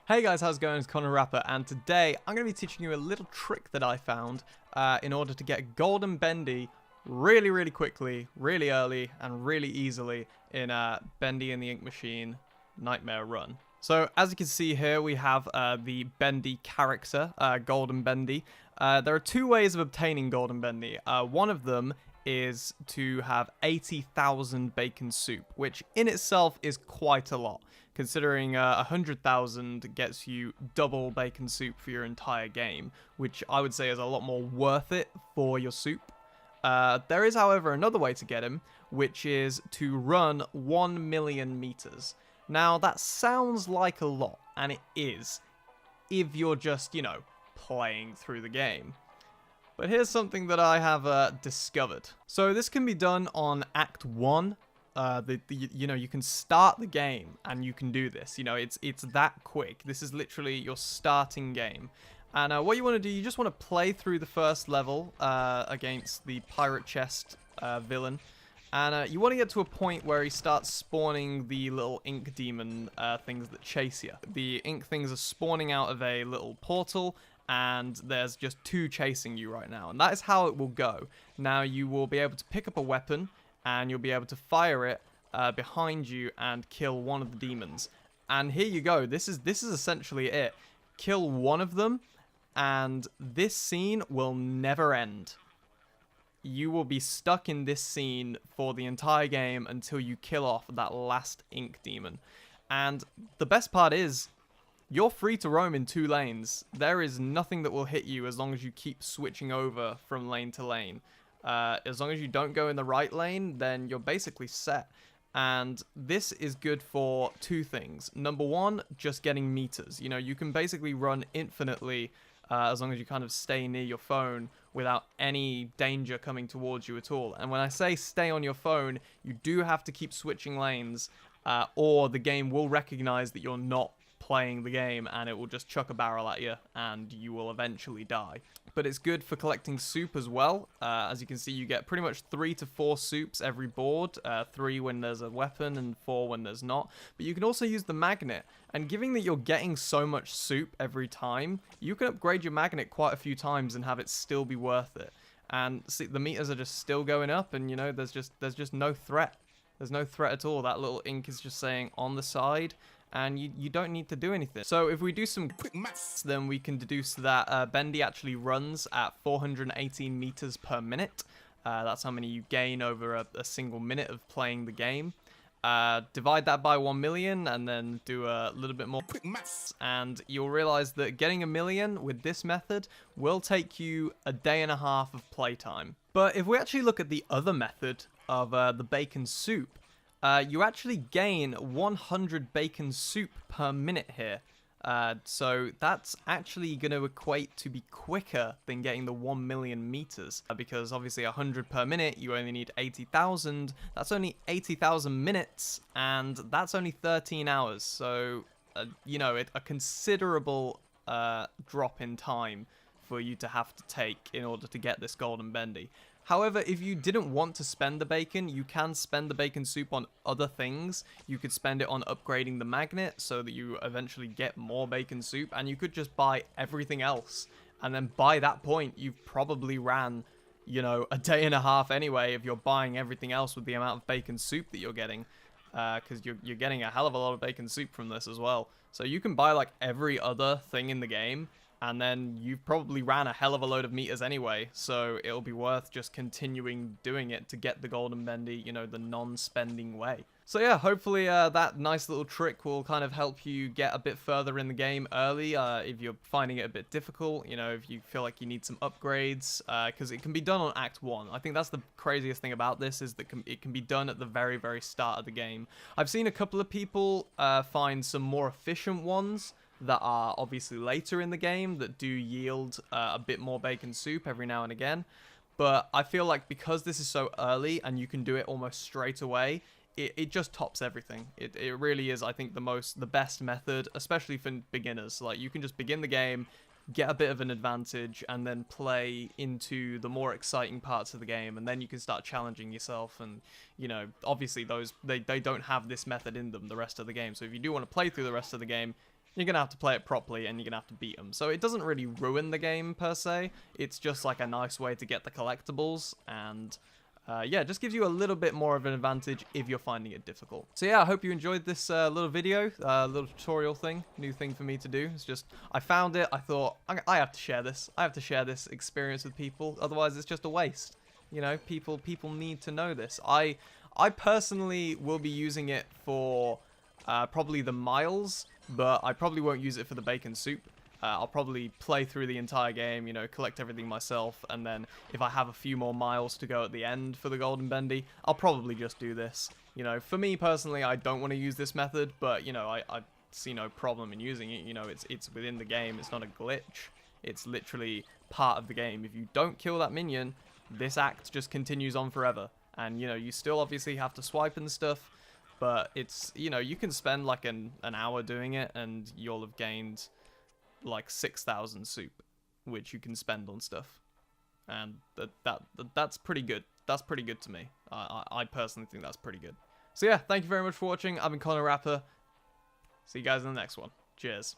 Hey guys, how's it going? It's Connor Rapper, and today I'm going to be teaching you a little trick that I found in order to get golden Bendy really quickly, really early, and really easily in Bendy and the Ink Machine Nightmare Run. So as you can see here, we have the Bendy character, Golden Bendy. There are two ways of obtaining Golden Bendy. One of them is to have 80,000 bacon soup, which in itself is quite a lot, considering 100,000 gets you double bacon soup for your entire game, which I would say is a lot more worth it for your soup. There is, however, another way to get him, which is to run 1 million meters. Now, that sounds like a lot, and it is, if you're just, playing through the game. But here's something that I have discovered. So this can be done on Act 1. You can start the game and you can do this. It's that quick. This is literally your starting game. And what you want to do, you just want to play through the first level against the pirate chest villain. And you want to get to a point where he starts spawning the little ink demon things that chase you. The ink things are spawning out of a little portal, and there's just two chasing you right now. And that is how it will go. Now you will be able to pick up a weapon, and you'll be able to fire it behind you and kill one of the demons. And here you go. This is essentially it. Kill one of them, and this scene will never end. You will be stuck in this scene for the entire game until you kill off that last ink demon. And the best part is, you're free to roam in 2 lanes. There is nothing that will hit you as long as you keep switching over from lane to lane. As long as you don't go in the right lane, then you're basically set. And this is good for 2 things. Number 1, just getting meters. You can basically run infinitely as long as you kind of stay near your phone without any danger coming towards you at all. And when I say stay on your phone, you do have to keep switching lanes, or the game will recognize that you're not playing the game, and it will just chuck a barrel at you and you will eventually die. But it's good for collecting soup as well. As you can see, you get pretty much 3 to 4 soups every board, 3 when there's a weapon and 4 when there's not. But you can also use the magnet, and given that you're getting so much soup every time, you can upgrade your magnet quite a few times and have it still be worth it. And see, the meters are just still going up, and there's just no threat. There's no threat at all. That little ink is just saying on the side, and you don't need to do anything. So if we do some quick maths, then we can deduce that Bendy actually runs at 418 meters per minute. That's how many you gain over a single minute of playing the game. Divide that by 1 million and then do a little bit more quick maths, and you'll realize that getting 1 million with this method will take you a day and a half of playtime. But if we actually look at the other method of the bacon soup, you actually gain 100 bacon soup per minute here. So that's actually going to equate to be quicker than getting the 1 million meters. Because obviously 100 per minute, you only need 80,000. That's only 80,000 minutes, and that's only 13 hours. So, a considerable drop in time for you to have to take in order to get this golden Bendy. However, if you didn't want to spend the bacon, you can spend the bacon soup on other things. You could spend it on upgrading the magnet so that you eventually get more bacon soup, and you could just buy everything else. And then by that point, you've probably ran, a day and a half anyway if you're buying everything else with the amount of bacon soup that you're getting. Because you're getting a hell of a lot of bacon soup from this as well. So you can buy like every other thing in the game, and then you've probably ran a hell of a load of meters anyway, so it'll be worth just continuing doing it to get the golden Bendy, the non-spending way. So yeah, hopefully that nice little trick will kind of help you get a bit further in the game early, if you're finding it a bit difficult, if you feel like you need some upgrades, because it can be done on Act 1. I think that's the craziest thing about this, is that it can be done at the very start of the game. I've seen a couple of people find some more efficient ones that are obviously later in the game that do yield a bit more bacon soup every now and again. But I feel like because this is so early and you can do it almost straight away, it just tops everything. It really is, I think, the best method, especially for beginners. Like, you can just begin the game, get a bit of an advantage, and then play into the more exciting parts of the game, and then you can start challenging yourself. And obviously they don't have this method in them the rest of the game, so if you do want to play through the rest of the game, you're going to have to play it properly and you're going to have to beat them. So it doesn't really ruin the game per se. It's just like a nice way to get the collectibles, and yeah, it just gives you a little bit more of an advantage if you're finding it difficult. So yeah, I hope you enjoyed this little video, little tutorial thing, new thing for me to do. It's just, I found it, I thought, I have to share this. I have to share this experience with people, otherwise it's just a waste. You know, people need to know this. I personally will be using it for probably the miles, but I probably won't use it for the bacon soup. I'll probably play through the entire game, you know, collect everything myself, and then if I have a few more miles to go at the end for the Golden Bendy, I'll probably just do this. You know, for me personally, I don't want to use this method, but, you know, I see no problem in using it. You know, it's within the game, it's not a glitch. It's literally part of the game. If you don't kill that minion, this act just continues on forever. And, you know, you still obviously have to swipe and stuff, but it's, you know, you can spend like an hour doing it and you'll have gained like 6,000 soup, which you can spend on stuff, and that's pretty good. That's pretty good to me. I personally think that's pretty good. So yeah, thank you very much for watching. I've been Connor Rapper. See you guys in the next one. Cheers.